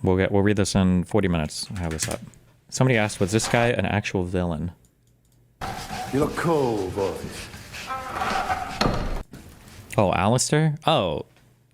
We'll read this in 40 minutes. I have this up. Somebody asked, was this guy an actual villain? You look cool, boys. Oh, Alistair? Oh,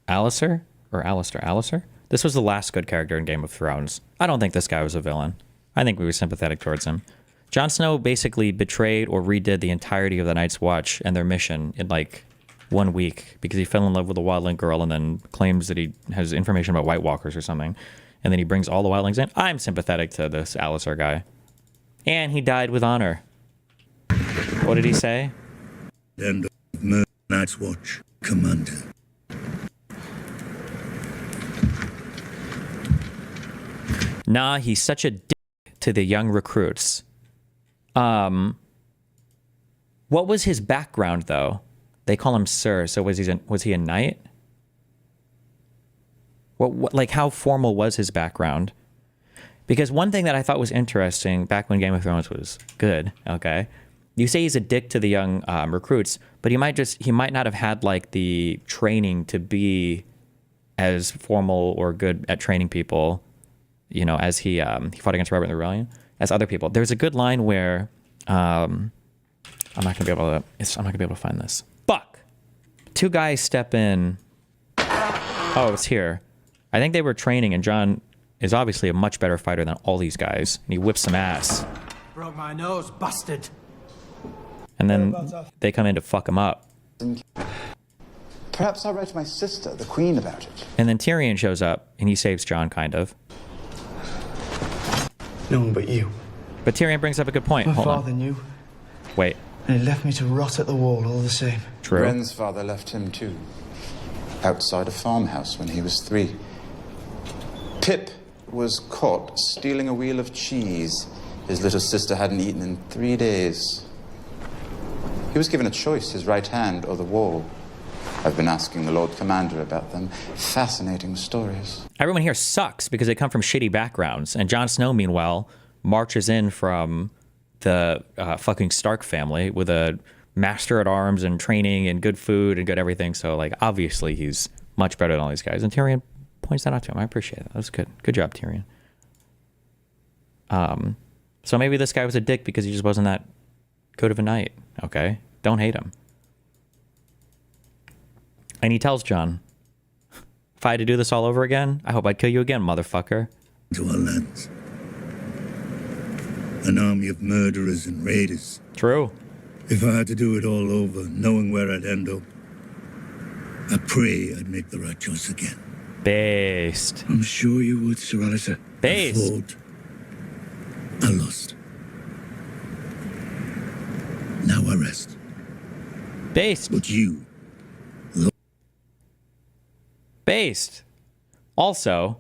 Alistair? Or Alistair? Alistair? This was the last good character in Game of Thrones. I don't think this guy was a villain. I think we were sympathetic towards him. Jon Snow basically betrayed or redid the entirety of the Night's Watch and their mission in like 1 week because he fell in love with a wildling girl and then claims that he has information about White Walkers or something. And then he brings all the wildlings in. I'm sympathetic to this Alistair guy. And he died with honor. What did he say? End of Night's Watch, Commander. Nah, he's such a dick to the young recruits. What was his background, though? They call him Sir, so was he a knight? What, like, how formal was his background? Because one thing that I thought was interesting back when Game of Thrones was good, okay? You say he's a dick to the young recruits, but he might not have had, like, the training to be as formal or good at training people, you know, as he fought against Robert in the Rebellion, as other people. There's a good line where, I'm not gonna be able to find this. Fuck! Two guys step in. Oh, it's here. I think they were training, and Jon is obviously a much better fighter than all these guys, and he whips some ass. Broke my nose, busted. And then they come in to fuck him up. Perhaps I'll write to my sister, the Queen, about it. And then Tyrion shows up, and he saves Jon, kind of. No one but you. But Tyrion brings up a good point. My Hold father on. knew. Wait. And he left me to rot at the wall all the same. True. Ren's father left him too. Outside a farmhouse when he was 3. Pip was caught stealing a wheel of cheese his little sister hadn't eaten in 3 days. He was given a choice, his right hand or the wall. I've been asking the Lord Commander about them. Fascinating stories. Everyone here sucks because they come from shitty backgrounds. And Jon Snow, meanwhile, marches in from the fucking Stark family with a master at arms and training and good food and good everything. So, like, obviously he's much better than all these guys. And Tyrion points that out to him. I appreciate that. That was good. Good job, Tyrion. So maybe this guy was a dick because he just wasn't that good of a knight. Okay? Don't hate him. And he tells Jon, if I had to do this all over again, I hope I'd kill you again, motherfucker. To our lands. An army of murderers and raiders. True. If I had to do it all over, knowing where I'd end up, I pray I'd make the right choice again. Based. I'm sure you would, Sir Alistair. Based. I fought. I lost. Now I rest. Based. But you... Based. Also,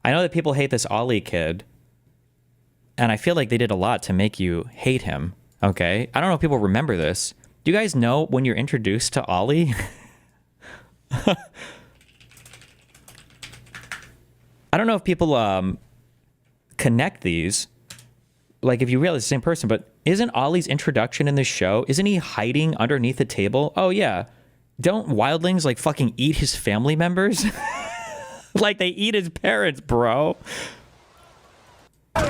I know that people hate this Ollie kid, and I feel like they did a lot to make you hate him, okay? I don't know if people remember this. Do you guys know when you're introduced to Ollie? I don't know if people connect these, like if you realize the same person, but isn't Ollie's introduction in this show, isn't he hiding underneath the table? Oh yeah. Don't wildlings like fucking eat his family members? Like they eat his parents, bro. You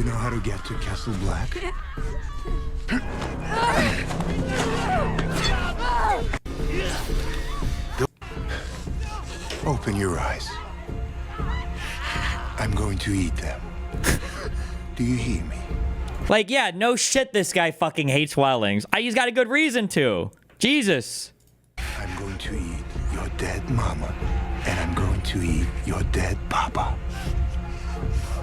know how to get to Castle Black? Open your eyes. I'm going to eat them. Do you hear me? Like, yeah, no shit this guy fucking hates wildlings. He's got a good reason to. Jesus. I'm going to eat your dead mama, and I'm going to eat your dead papa.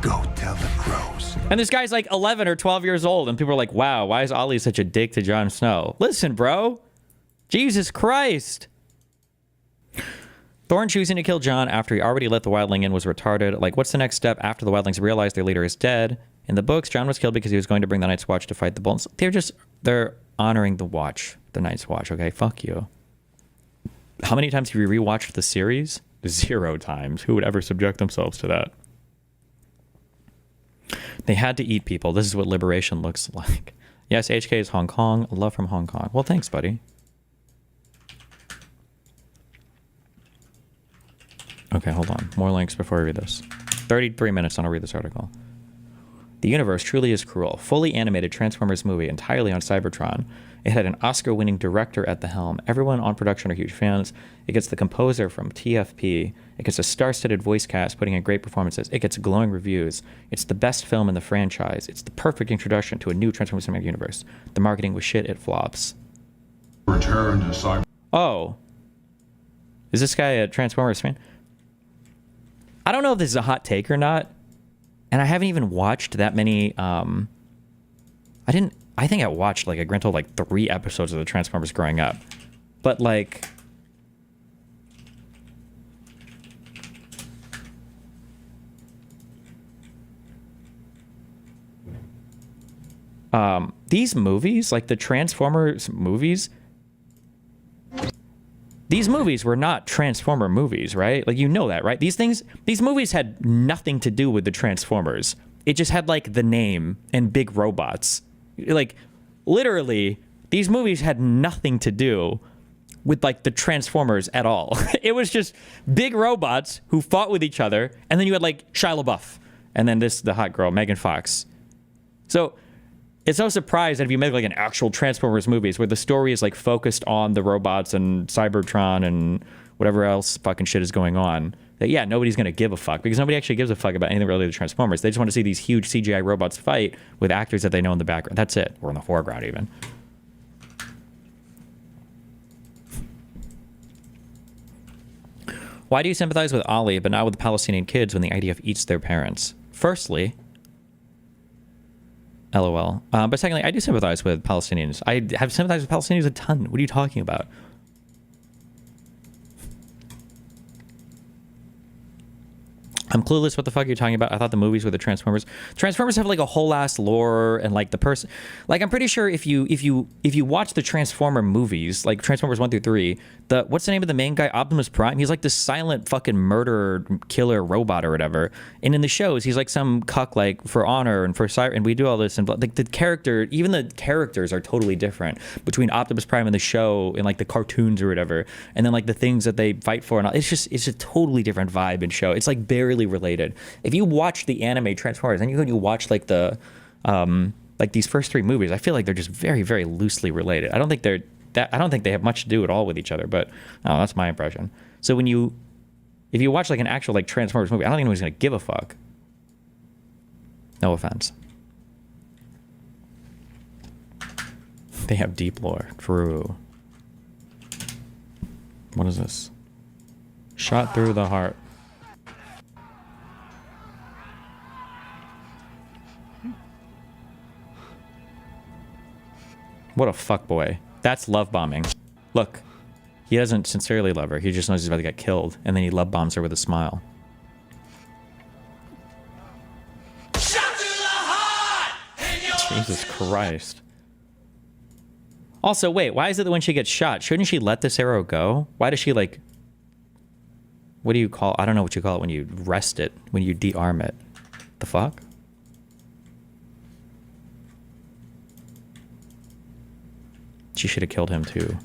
Go tell the crows. And this guy's like 11 or 12 years old, and people are like, wow, why is Ollie such a dick to Jon Snow? Listen, bro. Jesus Christ. Thorne choosing to kill Jon after he already let the wildling in was retarded. Like, what's the next step after the wildlings realize their leader is dead? In the books, Jon was killed because he was going to bring the Night's Watch to fight the Boltons. They're honoring the Watch, the Night's Watch, okay? Fuck you. How many times have you rewatched the series? 0 times. Who would ever subject themselves to that? They had to eat people. This is what liberation looks like. Yes, HK is Hong Kong. Love from Hong Kong. Well, thanks, buddy. Okay, hold on. More links before I read this. 33 minutes and I'll read this article. The universe truly is cruel. Fully animated Transformers movie entirely on Cybertron. It had an Oscar-winning director at the helm. Everyone on production are huge fans. It gets the composer from TFP. It gets a star-studded voice cast putting in great performances. It gets glowing reviews. It's the best film in the franchise. It's the perfect introduction to a new Transformers cinematic universe. The marketing was shit. It flops. Return to Cyber. Oh. Is this guy a Transformers fan? I don't know if this is a hot take or not. And I haven't even watched that many, I think I watched like a grand total like 3 episodes of the Transformers growing up. But like, these movies, like the Transformers movies, these movies were not Transformer movies, right? Like, you know that, right? These movies had nothing to do with the Transformers. It just had, like, the name and big robots. Like, literally, these movies had nothing to do with, like, the Transformers at all. It was just big robots who fought with each other, and then you had, like, Shia LaBeouf, and then the hot girl, Megan Fox. So it's no surprise that if you make like an actual Transformers movies where the story is like focused on the robots and Cybertron and whatever else fucking shit is going on, that yeah, nobody's gonna give a fuck, because nobody actually gives a fuck about anything related to Transformers. They just want to see these huge CGI robots fight with actors that they know in the background. That's it, or in the foreground even. Why do you sympathize with Ali but not with Palestinian kids when the IDF eats their parents? Firstly, LOL. But secondly, I do sympathize with Palestinians. I have sympathized with Palestinians a ton. What are you talking about? I'm clueless what the fuck you're talking about. I thought the movies were the Transformers. Transformers have like a whole ass lore, and like the person, like I'm pretty sure if you watch the Transformer movies, like Transformers 1 through 3, what's the name of the main guy? Optimus Prime. He's like this silent fucking murderer killer robot or whatever. And in the shows, he's like some cuck, like for honor and for siren. And we do all this, and like the character, even the characters are totally different between Optimus Prime in the show and like the cartoons or whatever, and then like the things that they fight for. And all. It's a totally different vibe and show. It's like barely related. If you watch the anime Transformers and you watch like the like these first 3 movies, I feel like they're just very, very loosely related. I don't think they have much to do at all with each other, but that's my impression. So if you watch like an actual like Transformers movie, I don't think anyone's gonna give a fuck. No offense. They have deep lore. True. What is this? Shot through the heart. What a fuckboy. That's love bombing. Look, he doesn't sincerely love her. He just knows he's about to get killed, and then he love bombs her with a smile. Jesus Christ. Also, wait, why is it that when she gets shot, shouldn't she let this arrow go? Why does she, like... What do you call... I don't know what you call it when you rest it, when you de-arm it. The fuck? She should have killed him too.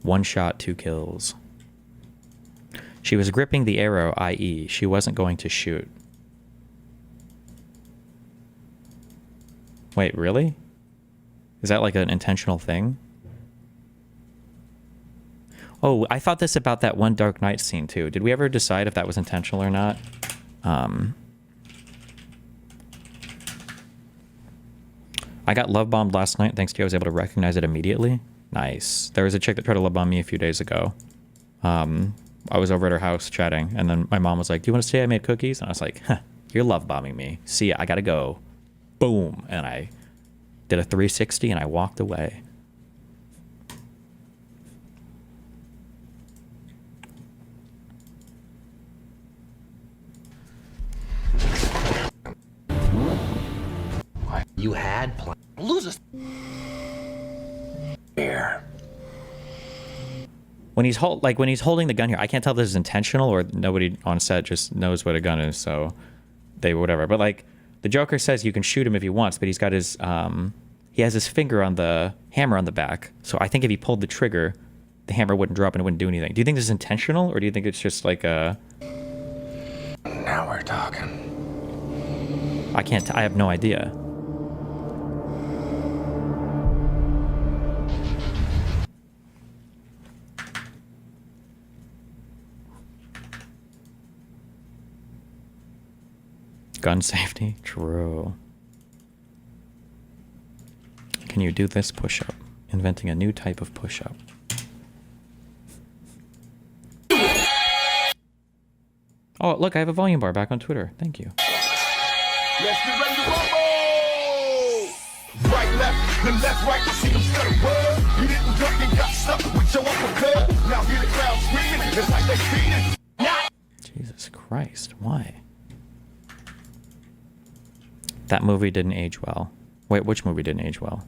1 shot, 2 kills. She was gripping the arrow, i.e., she wasn't going to shoot. Wait, really? Is that like an intentional thing? Oh, I thought this about that one Dark Knight scene too. Did we ever decide if that was intentional or not? I got love bombed last night. Thanks to you, I was able to recognize it immediately. Nice. There was a chick that tried to love bomb me a few days ago. I was over at her house chatting, and then my mom was like, "Do you want to say I made cookies?" And I was like, "Huh, you're love bombing me. See ya, I gotta go." Boom. And I did a 360 and I walked away. You had plans. Lose there. When he's holding the gun here, I can't tell if this is intentional or nobody on set just knows what a gun is, so they whatever. But like the Joker says, you can shoot him if he wants, but he's got his he has his finger on the hammer on the back. So I think if he pulled the trigger, the hammer wouldn't drop and it wouldn't do anything. Do you think this is intentional, or do you think it's just like a... Now we're talking. I have no idea. Gun safety? True. Can you do this push-up? Inventing a new type of push-up. Oh, look, I have a volume bar back on Twitter. Thank you. Let's get ready to rumble! Right, left, then left, right, you see them stutter words. You didn't duck and got stuck with your uppercut. Now hear the crowd screaming, it's like they feeding. Jesus Christ, why? That movie didn't age well. Wait, which movie didn't age well?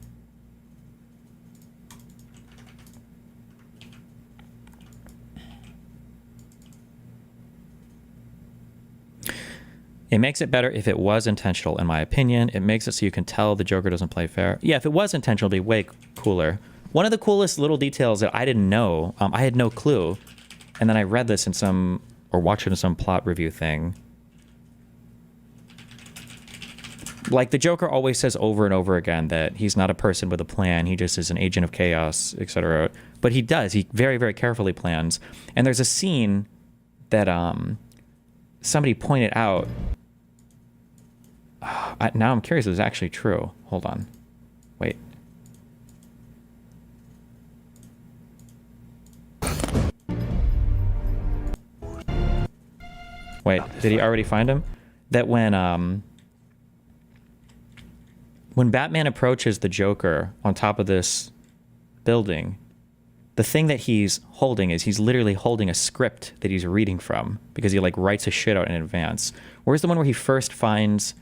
It makes it better if it was intentional, in my opinion. It makes it so you can tell the Joker doesn't play fair. Yeah, if it was intentional, it'd be way cooler. One of the coolest little details that I didn't know, I had no clue, and then I read this in some, or watched it in some plot review thing. Like, the Joker always says over and over again that he's not a person with a plan, he just is an agent of chaos, etc. But he does, he very, very carefully plans. And there's a scene that somebody pointed out. Now I'm curious if it's actually true. Hold on. Wait. Wait, did he already find him? That when Batman approaches the Joker on top of this building, the thing that he's holding is he's literally holding a script that he's reading from, because he like writes his shit out in advance. Where's the one where he first finds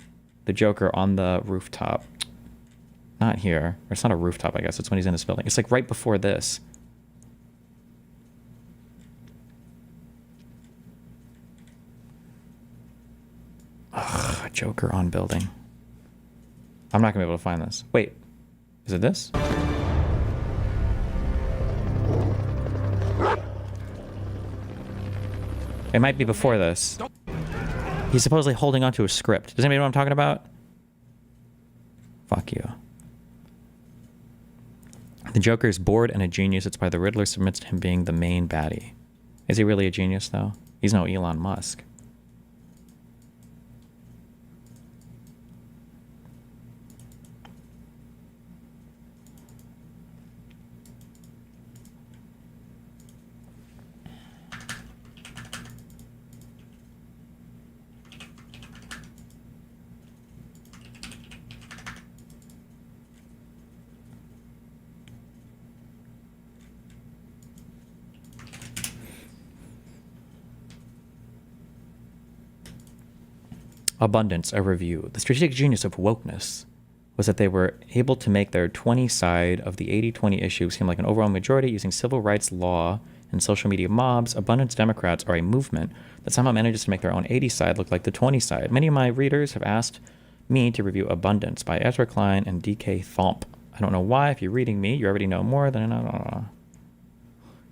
the Joker on the rooftop? Not here. Or it's not a rooftop, I guess. It's when he's in this building. It's like right before this. Ugh, Joker on building. I'm not gonna be able to find this. Wait, is it this? It might be before this. He's supposedly holding onto a script. Does anybody know what I'm talking about? Fuck you. The Joker is bored and a genius. It's why the Riddler submits to him being the main baddie. Is he really a genius, though? He's no Elon Musk. Abundance, a review. The strategic genius of wokeness was that they were able to make their 20 side of the 80-20 issue seem like an overall majority using civil rights law and social media mobs. Abundance Democrats are a movement that somehow manages to make their own 80 side look like the 20 side. Many of my readers have asked me to review Abundance by Ezra Klein and D.K. Thomp. I don't know why. If you're reading me, you already know more than I know.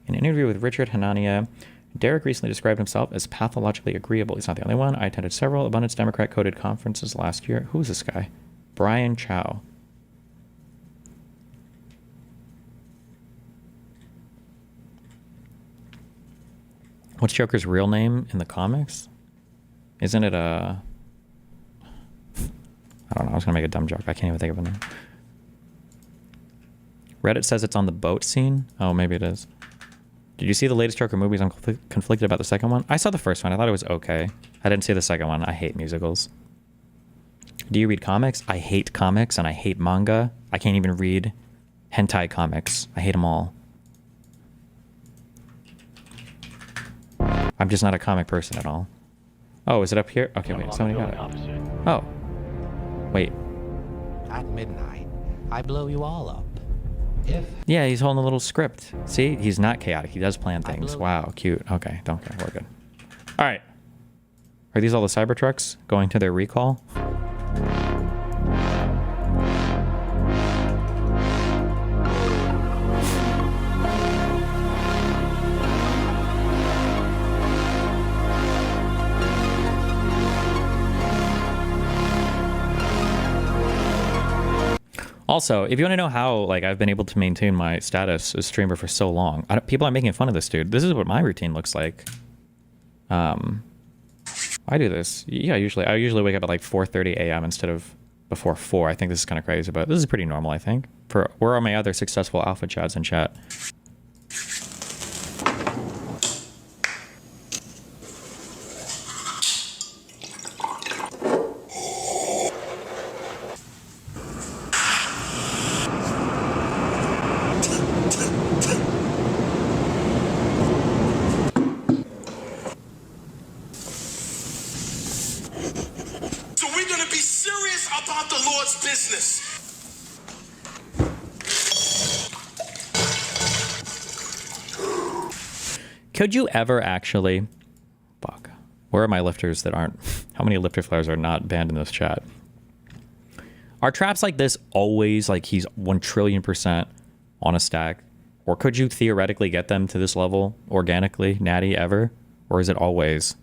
In an interview with Richard Hanania, Derek recently described himself as pathologically agreeable. He's not the only one. I attended several Abundance Democrat coded conferences last year. Who's this guy? Brian Chow. What's Joker's real name in the comics? Isn't it a... I don't know. I was going to make a dumb joke. I can't even think of a name. Reddit says it's on the boat scene. Oh, maybe it is. Did you see the latest Joker movies? I'm conflicted about the second one. I saw the first one. I thought it was okay. I didn't see the second one. I hate musicals. Do you read comics? I hate comics and I hate manga. I can't even read hentai comics. I hate them all. I'm just not a comic person at all. Oh, is it up here? Okay, wait. Somebody got it. Oh. Wait. At midnight, I blow you all up. Yeah, he's holding a little script. See, he's not chaotic. He does plan things. Wow, cute. Okay, don't care. We're good. All right. Are these all the Cybertrucks going to their recall? Also, if you want to know how like I've been able to maintain my status as streamer for so long, people are making fun of this dude. This is what my routine looks like. I do this. Yeah, I usually wake up at like 4:30 a.m. instead of before 4. I think this is kind of crazy, but this is pretty normal, I think. Where are my other successful alpha chads in chat? So we're gonna be serious about the Lord's business. Could you ever actually... Fuck. Where are my lifters that aren't... How many lifter flares are not banned in this chat? Are traps like this always like he's 1,000,000,000% on a stack? Or could you theoretically get them to this level organically, Natty, ever? Or is it always...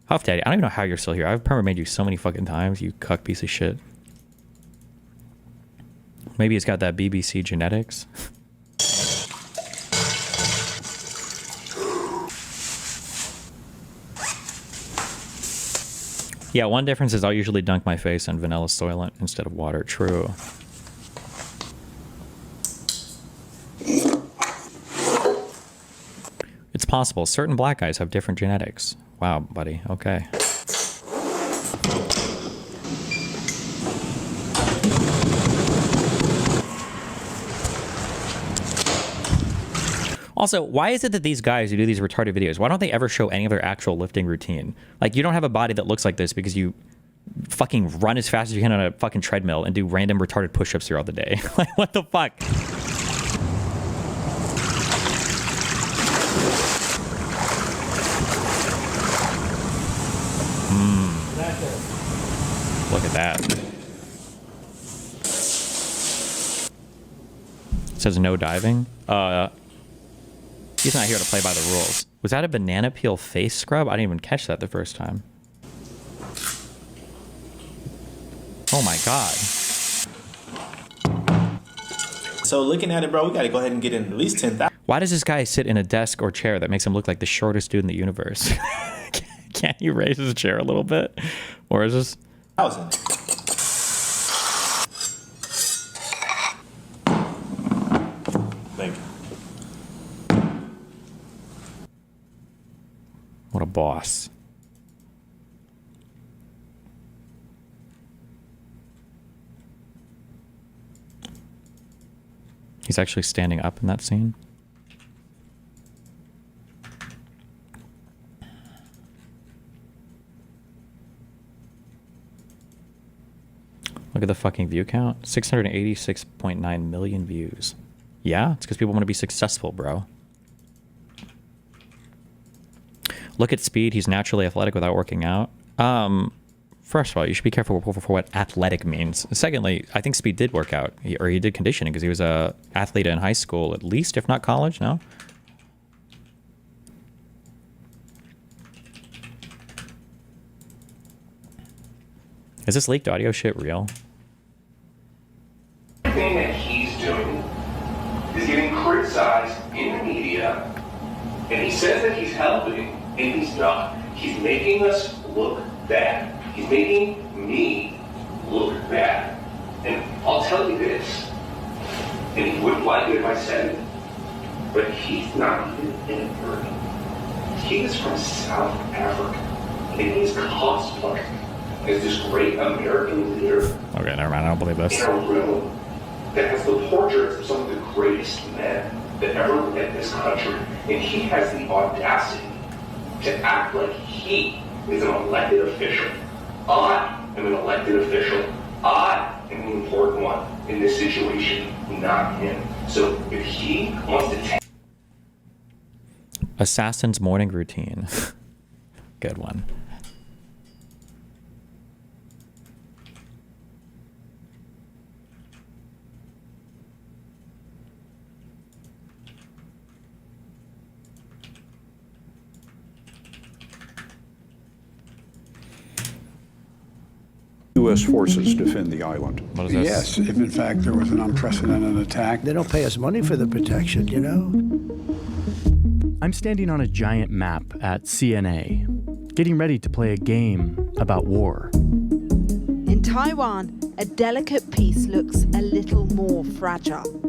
Huff Daddy, I don't even know how you're still here. I've perma made you so many fucking times, you cuck piece of shit. Maybe he's got that BBC genetics. Yeah, one difference is I'll usually dunk my face in vanilla soylent instead of water. True. It's possible. Certain black guys have different genetics. Wow, buddy. Okay. Also, why is it that these guys who do these retarded videos, why don't they ever show any of their actual lifting routine? Like, you don't have a body that looks like this because you fucking run as fast as you can on a fucking treadmill and do random retarded push-ups throughout the day. Like, what the fuck? Look at that. It says no diving. He's not here to play by the rules. Was that a banana peel face scrub? I didn't even catch that the first time. Oh my god. So looking at it, bro, we gotta go ahead and get in at least 10,000. Why does this guy sit in a desk or chair that makes him look like the shortest dude in the universe? Can't you raise his chair a little bit? Or is this... Thank you. What a boss. He's actually standing up in that scene. Look at the fucking view count. 686.9 million views. Yeah, it's because people want to be successful, bro. Look at speed. He's naturally athletic without working out. First of all, you should be careful for what athletic means. Secondly, I think speed did work out. He did conditioning because he was a athlete in high school, at least, if not college, no? Is this leaked audio shit real? Everything that he's doing is getting criticized in the media, and he says that he's helping, and he's not. He's making us look bad. He's making me look bad. And I'll tell you this, and he wouldn't like it if I said it, but he's not even an American. He is from South Africa, and he's cosplaying as this great American leader. Okay, never mind. I don't believe this. In a room that has the portraits of some of the greatest men that ever led this country, and he has the audacity to act like he is an elected official. I am an elected official. I am the important one in this situation, not him. So if he wants to take... Assassin's morning routine. Good one. U.S. forces defend the island. What is this? Yes, if in fact there was an unprecedented attack. They don't pay us money for the protection, you know? I'm standing on a giant map at CNA, getting ready to play a game about war. In Taiwan, a delicate peace looks a little more fragile.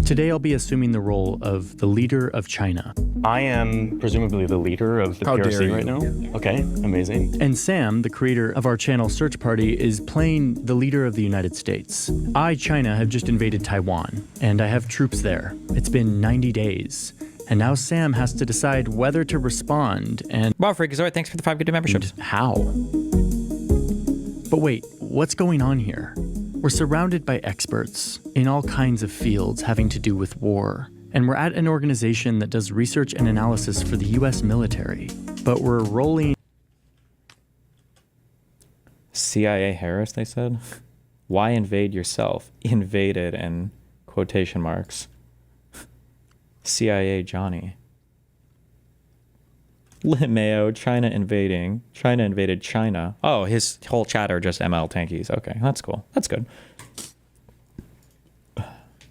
Today I'll be assuming the role of the leader of China. I am presumably the leader of the PRC right now. Okay, amazing. And Sam, the creator of our channel Search Party, is playing the leader of the United States. I, China, have just invaded Taiwan, and I have troops there. It's been 90 days. And now Sam has to decide whether to respond and... Wow, Freakazoid, thanks for the 5 good memberships. How? But wait, what's going on here? We're surrounded by experts in all kinds of fields having to do with war. And we're at an organization that does research and analysis for the US military. But we're rolling... CIA Harris, they said? Why invade yourself? Invaded in quotation marks. CIA Johnny. Mayo, China invading. China invaded China. Oh, his whole chat are just ML tankies. Okay, that's cool. That's good.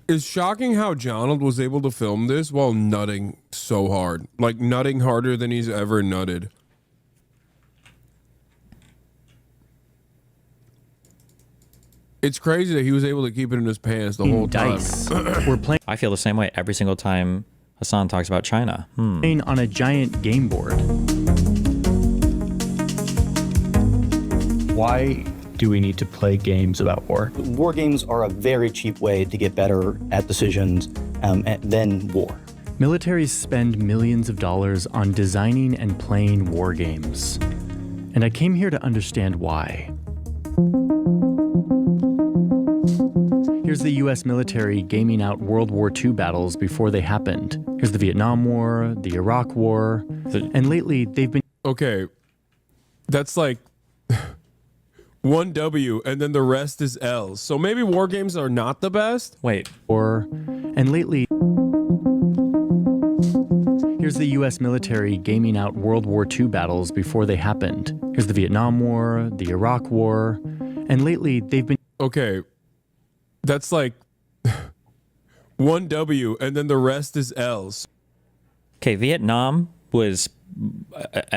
It's shocking how Jonald was able to film this while nutting so hard. Like, nutting harder than he's ever nutted. It's crazy that he was able to keep it in his pants the whole time. We're playing... I feel the same way every single time Hasan talks about China. Playing on a giant game board. Why do we need to play games about war? War games are a very cheap way to get better at decisions than war. Militaries spend millions of dollars on designing and playing war games. And I came here to understand why. Here's the US military gaming out World War II battles before they happened. Here's the Vietnam War, the Iraq War, and lately they've been... Okay, that's like 1 W and then the rest is L's. So maybe war games are not the best? Wait. And lately... Here's the US military gaming out World War II battles before they happened. Here's the Vietnam War, the Iraq War, and lately they've been... Okay, that's like 1 W and then the rest is L's. Okay, Vietnam was,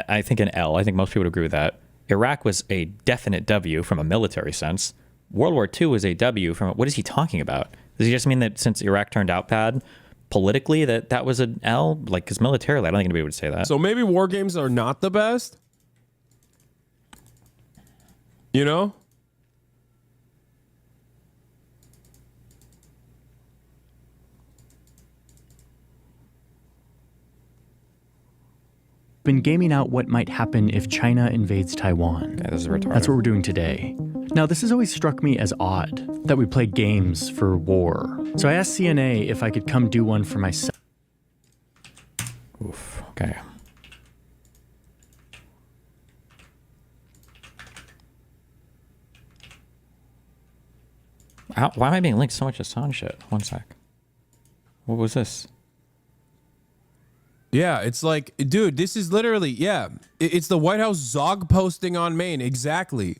I think, an L. I think most people would agree with that. Iraq was a definite W from a military sense. World War II was a W from... What is he talking about? Does he just mean that since Iraq turned out bad, politically, that was an L? Like, because militarily, I don't think anybody would say that. So maybe war games are not the best? You know? Been gaming out what might happen if China invades Taiwan. Okay, this is retarded. That's what we're doing today. Now, this has always struck me as odd, that we play games for war. So I asked CNA if I could come do one for myself. Oof, okay. Why am I being linked so much to Hasan shit? One sec. What was this? Yeah, it's like, dude, this is literally, yeah. It's the White House Zog posting on Maine, exactly.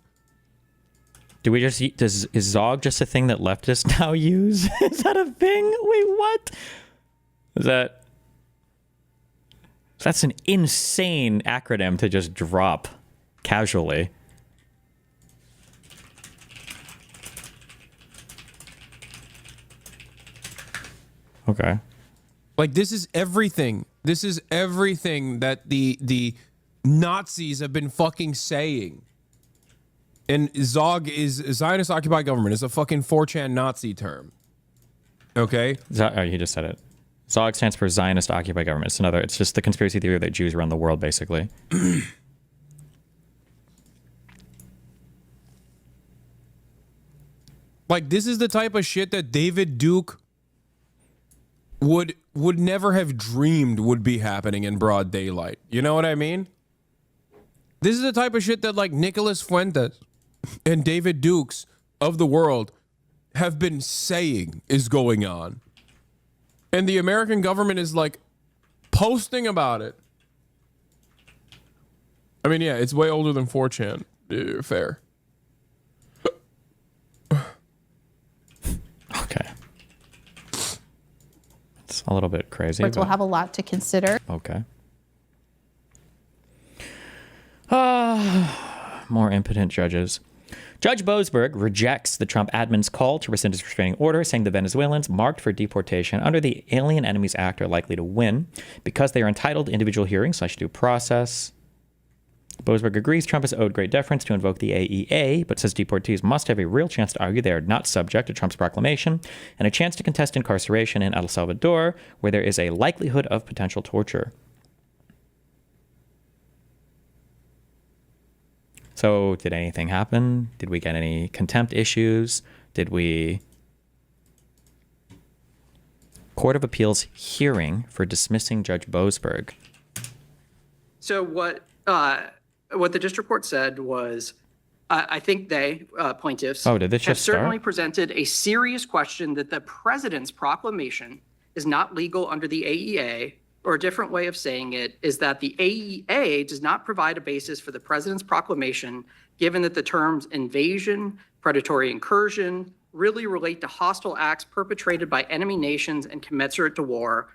Do we just, is Zog just a thing that leftists now use? Is that a thing? Wait, what? Is that... That's an insane acronym to just drop casually. Okay. Like, this is everything. This is everything that the Nazis have been fucking saying. And Zog is Zionist occupied government. It's a fucking 4chan Nazi term. Okay? Oh, he just said it. Zog stands for Zionist occupied government. It's just the conspiracy theory that Jews run the world, basically. Like, this is the type of shit that David Duke would never have dreamed would be happening in broad daylight. You know what I mean? This is the type of shit that, like, Nicholas Fuentes and David Dukes of the world have been saying is going on. And the American government is, like, posting about it. I mean, yeah, it's way older than 4chan. Fair. A little bit crazy. Courts will have a lot to consider. Okay. More impotent judges. Judge Boasberg rejects the Trump admin's call to rescind his restraining order, saying the Venezuelans marked for deportation under the Alien Enemies Act are likely to win because they are entitled to individual hearings / due process. Boasberg agrees Trump is owed great deference to invoke the AEA, but says deportees must have a real chance to argue they are not subject to Trump's proclamation and a chance to contest incarceration in El Salvador, where there is a likelihood of potential torture. So did anything happen? Did we get any contempt issues? Did we... Court of Appeals hearing for dismissing Judge Boasberg. So what the district court said was, I think they, plaintiffs, did this have just start? certainly presented a serious question that the president's proclamation is not legal under the AEA, or a different way of saying it is that the AEA does not provide a basis for the president's proclamation, given that the terms invasion, predatory incursion really relate to hostile acts perpetrated by enemy nations and commensurate to war.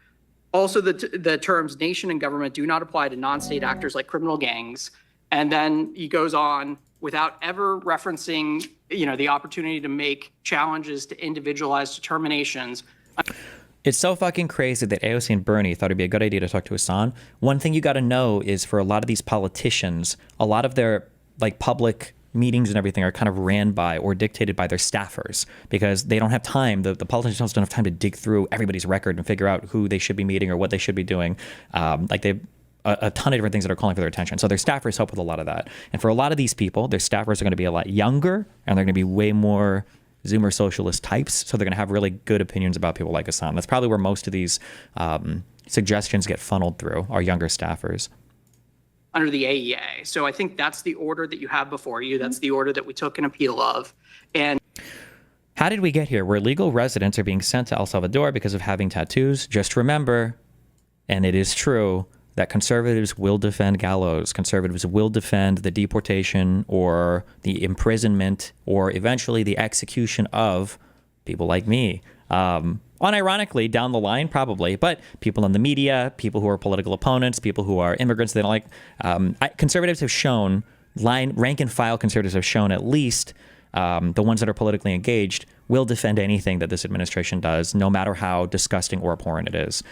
Also, the terms nation and government do not apply to non-state actors like criminal gangs. And then he goes on without ever referencing, the opportunity to make challenges to individualized determinations. It's so fucking crazy that AOC and Bernie thought it'd be a good idea to talk to Hasan. One thing you got to know is for a lot of these politicians, a lot of their public meetings and everything are kind of ran by or dictated by their staffers because they don't have time. The politicians don't have time to dig through everybody's record and figure out who they should be meeting or what they should be doing. They've a ton of different things that are calling for their attention. So their staffers help with a lot of that. And for a lot of these people, their staffers are going to be a lot younger and they're going to be way more Zoomer socialist types, so they're going to have really good opinions about people like Hasan. That's probably where most of these suggestions get funneled through, our younger staffers. Under the AEA. So I think that's the order that you have before you. That's the order that we took an appeal of. And how did we get here? Where legal residents are being sent to El Salvador because of having tattoos? Just remember, and it is true, that conservatives will defend gallows. Conservatives will defend the deportation or the imprisonment or eventually the execution of people like me. Unironically, down the line, probably, but people in the media, people who are political opponents, people who are immigrants they don't like. Conservatives have shown, rank and file conservatives have shown at least the ones that are politically engaged will defend anything that this administration does, no matter how disgusting or abhorrent it is.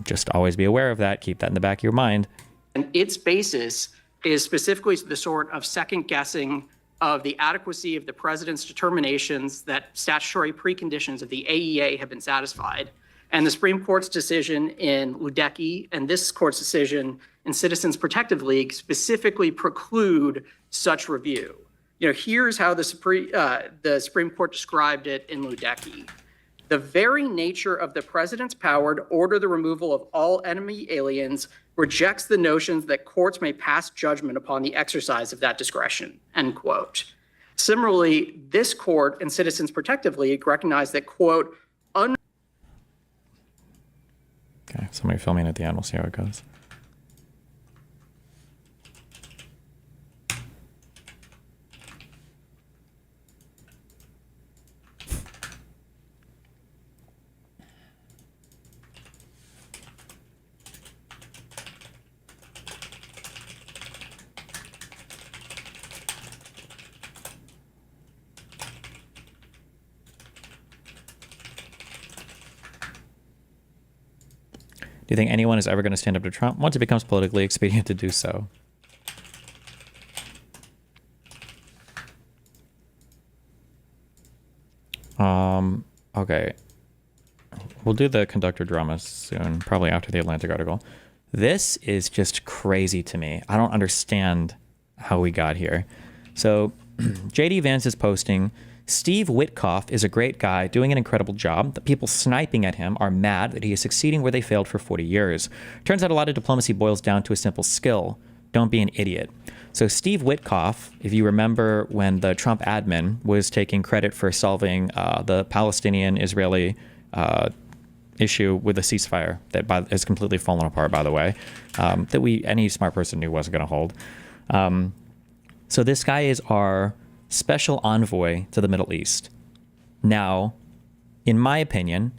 Just always be aware of that. Keep that in the back of your mind. And its basis is specifically the sort of second guessing of the adequacy of the president's determinations that statutory preconditions of the AEA have been satisfied. And the Supreme Court's decision in Ludecky and this court's decision in Citizens Protective League specifically preclude such review. Here's how the Supreme Court described it in Ludecky. The very nature of the president's power to order the removal of all enemy aliens rejects the notions that courts may pass judgment upon the exercise of that discretion, end quote. Similarly, this court in Citizens Protective League recognized that, quote, Okay, somebody filming at the end. We'll see how it goes. Do you think anyone is ever going to stand up to Trump once it becomes politically expedient to do so? Okay. We'll do the conductor drama soon, probably after the Atlantic article. This is just crazy to me. I don't understand how we got here. So JD Vance is posting, Steve Witkoff is a great guy doing an incredible job. The people sniping at him are mad that he is succeeding where they failed for 40 years. Turns out a lot of diplomacy boils down to a simple skill. Don't be an idiot. So Steve Witkoff, if you remember when the Trump admin was taking credit for solving the Palestinian-Israeli issue with a ceasefire that has completely fallen apart, by the way, that any smart person knew wasn't going to hold. So this guy is our special envoy to the Middle East. Now, in my opinion,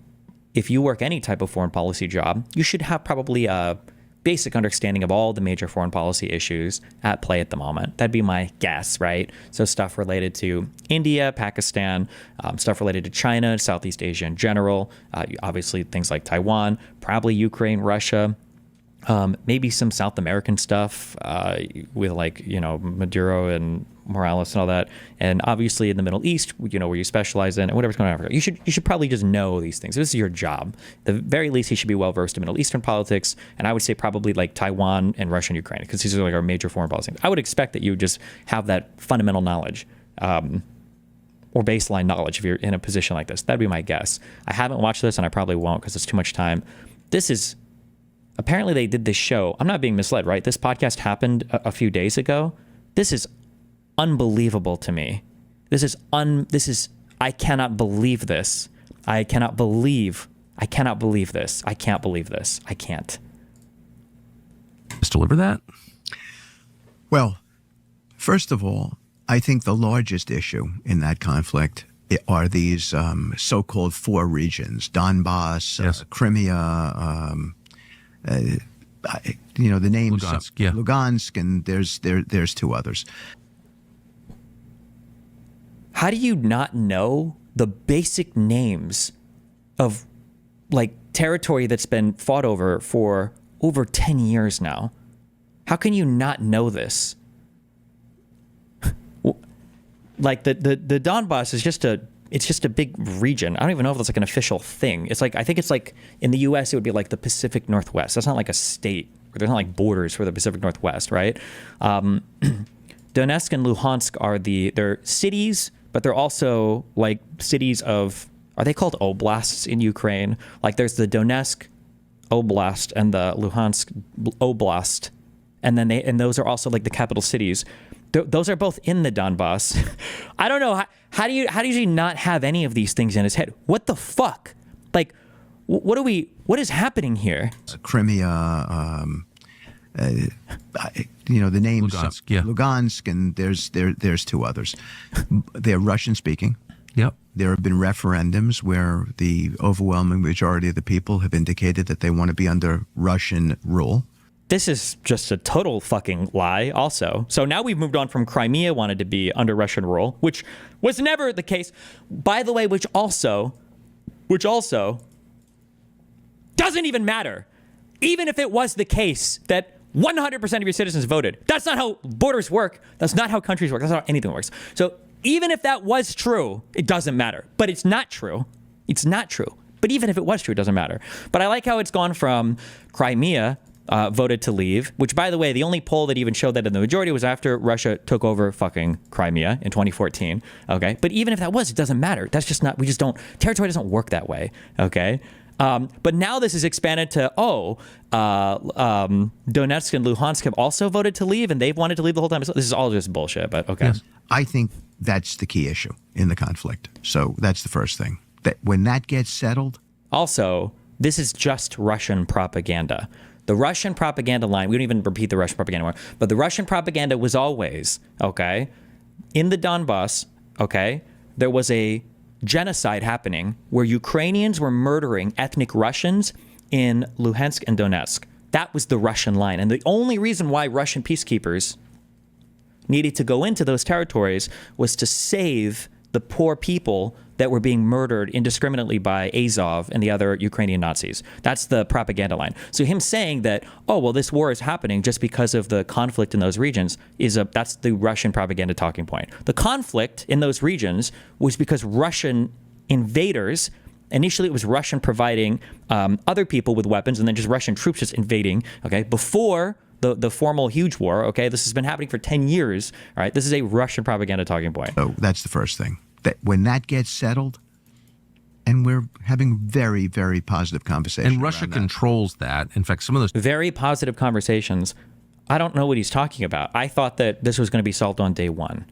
if you work any type of foreign policy job, you should have probably a basic understanding of all the major foreign policy issues at play at the moment. That'd be my guess, right? So stuff related to India, Pakistan, stuff related to China, Southeast Asia in general, obviously things like Taiwan, probably Ukraine, Russia, maybe some South American stuff with like, Maduro and Morales and all that. And obviously in the Middle East, where you specialize in and whatever's going on in Africa, you should probably just know these things. This is your job. At the very least, he should be well versed in Middle Eastern politics. And I would say probably like Taiwan and Russia and Ukraine, because these are like our major foreign policy. I would expect that you would just have that fundamental knowledge or baseline knowledge if you're in a position like this. That'd be my guess. I haven't watched this and I probably won't because it's too much time. Apparently they did this show. I'm not being misled, right? This podcast happened a few days ago. This is unbelievable to me. I cannot believe this. I cannot believe this. I can't believe this. I can't. Just deliver that? Well, first of all, I think the largest issue in that conflict are these so-called 4 regions: Donbass, Crimea, the names Lugansk, and there's 2 others. How do you not know the basic names of like territory that's been fought over for over 10 years now? How can you not know this? Like the Donbass is just a big region. I don't even know if that's like an official thing. It's like, I think it's like in the US, it would be like the Pacific Northwest. That's not like a state. There's not like borders for the Pacific Northwest, right? Donetsk and Luhansk they're cities, but they're also like cities are they called oblasts in Ukraine? Like there's the Donetsk Oblast and the Luhansk Oblast. And those are also like the capital cities. Those are both in the Donbass. I don't know. How do you not have any of these things in his head? What the fuck? Like, what is happening here? Crimea, the names Lugansk, and there's 2 others. They're Russian speaking. Yep. There have been referendums where the overwhelming majority of the people have indicated that they want to be under Russian rule. This is just a total fucking lie also. So now we've moved on from Crimea wanted to be under Russian rule, which was never the case. By the way, which also doesn't even matter. Even if it was the case that 100% of your citizens voted, that's not how borders work. That's not how countries work. That's not how anything works. So even if that was true, it doesn't matter. But it's not true. It's not true. But even if it was true, it doesn't matter. But I like how it's gone from Crimea voted to leave, which, by the way, the only poll that even showed that in the majority was after Russia took over fucking Crimea in 2014. Okay. But even if that was, it doesn't matter. That's just not, territory doesn't work that way. Okay. But now this is expanded to, Donetsk and Luhansk have also voted to leave and they've wanted to leave the whole time. This is all just bullshit, but okay. Yes. I think that's the key issue in the conflict. So that's the first thing. That when that gets settled. Also, this is just Russian propaganda. The Russian propaganda line, we don't even repeat the Russian propaganda anymore, but the Russian propaganda was always, okay, in the Donbass, okay, there was a genocide happening where Ukrainians were murdering ethnic Russians in Luhansk and Donetsk. That was the Russian line. And the only reason why Russian peacekeepers needed to go into those territories was to save the poor people that were being murdered indiscriminately by Azov and the other Ukrainian Nazis. That's the propaganda line. So him saying that, this war is happening just because of the conflict in those regions that's the Russian propaganda talking point. The conflict in those regions was because Russian invaders, initially it was Russian providing other people with weapons and then just Russian troops just invading, okay, before the formal huge war, okay? This has been happening for 10 years, all right? This is a Russian propaganda talking point. So that's the first thing. That when that gets settled, and we're having very, very positive conversations. And Russia controls that. In fact, some of those very positive conversations, I don't know what he's talking about. I thought that this was going to be solved on day one.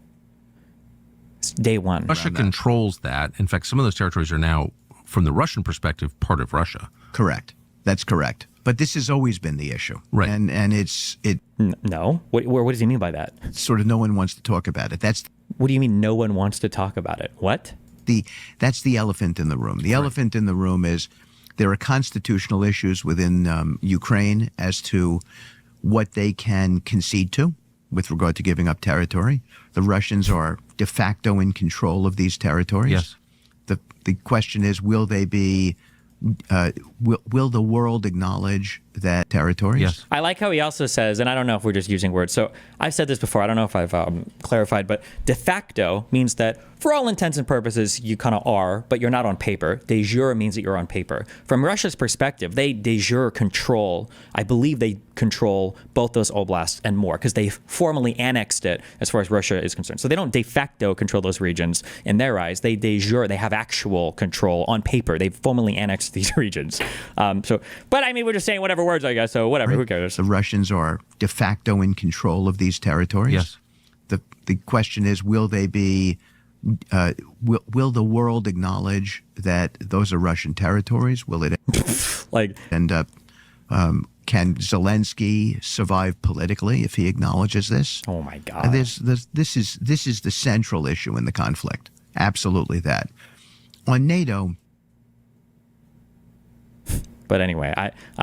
It's day one. Russia controls that. In fact, some of those territories are now, from the Russian perspective, part of Russia. Correct. That's correct. But this has always been the issue. Right. And No? What does he mean by that? Sort of no one wants to talk about it. What do you mean no one wants to talk about it? What? That's the elephant in the room. The elephant in the room is There are constitutional issues within Ukraine as to what they can concede to with regard to giving up territory. The Russians are de facto in control of these territories. Yes. The question is, will they be? Will the world acknowledge that territories? Yes. I like how he also says, and I don't know if we're just using words. So I've said this before. I don't know if I've clarified, but de facto means that for all intents and purposes, you kind of are, but you're not on paper. De jure means that you're on paper. From Russia's perspective, they de jure control, I believe they control both those oblasts and more because they formally annexed it as far as Russia is concerned. So they don't de facto control those regions in their eyes. They de jure, they have actual control on paper. They've formally annexed these regions. But I mean, we're just saying whatever words, I guess. So whatever, who cares? The Russians are de facto in control of these territories. Yes. The question is, will they be? Will the world acknowledge that those are Russian territories? Will it end up? Can Zelensky survive politically if he acknowledges this? Oh my God! This is the central issue in the conflict. Absolutely that. On NATO. But anyway,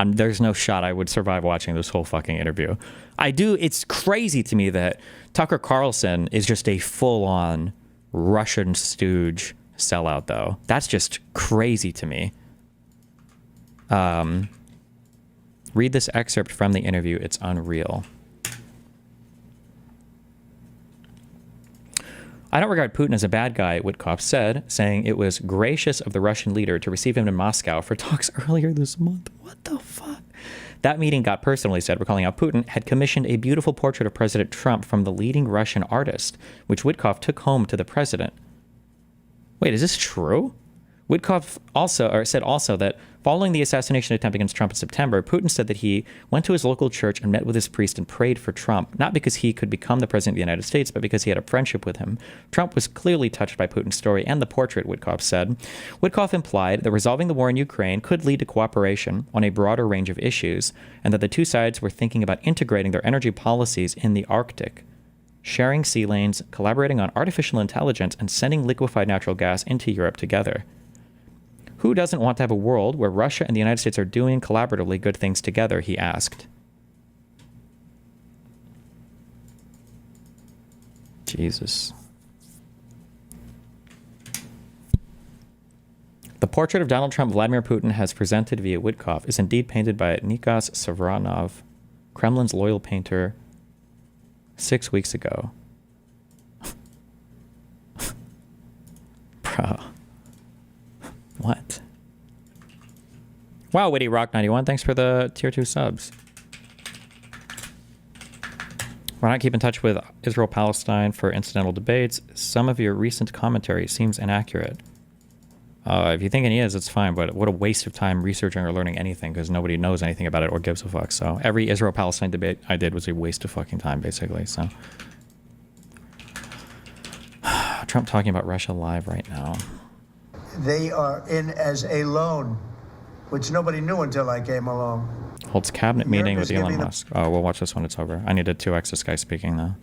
there's no shot I would survive watching this whole fucking interview. It's crazy to me that Tucker Carlson is just a full-on Russian stooge sellout, though. That's just crazy to me. Read this excerpt from the interview. It's unreal. I don't regard Putin as a bad guy, Witkoff said, saying it was gracious of the Russian leader to receive him in Moscow for talks earlier this month. What the fuck? That meeting got personal, he said, recalling how Putin had commissioned a beautiful portrait of President Trump from the leading Russian artist, which Witkoff took home to the president. Wait, is this true? Witkoff said also that following the assassination attempt against Trump in September, Putin said that he went to his local church and met with his priest and prayed for Trump, not because he could become the president of the United States, but because he had a friendship with him. Trump was clearly touched by Putin's story and the portrait, Witkoff said. Witkoff implied that resolving the war in Ukraine could lead to cooperation on a broader range of issues, and that the two sides were thinking about integrating their energy policies in the Arctic, sharing sea lanes, collaborating on artificial intelligence, and sending liquefied natural gas into Europe together. Who doesn't want to have a world where Russia and the United States are doing collaboratively good things together, he asked. Jesus. The portrait of Donald Trump Vladimir Putin has presented via Witkoff is indeed painted by Nikas Savranov, Kremlin's loyal painter, 6 weeks ago. Bro. What? Wow, Witty Rock 91, thanks for the tier 2 subs. Why not keep in touch with Israel-Palestine for incidental debates? Some of your recent commentary seems inaccurate. If you think he is, it's fine, but what a waste of time researching or learning anything because nobody knows anything about it or gives a fuck. So every Israel-Palestine debate I did was a waste of fucking time, basically. So Trump talking about Russia live right now. They are in as a loan, which nobody knew until I came along. Holds cabinet meeting with Elon Musk. Oh, we'll watch this when it's over. I needed 2x this guy speaking, though.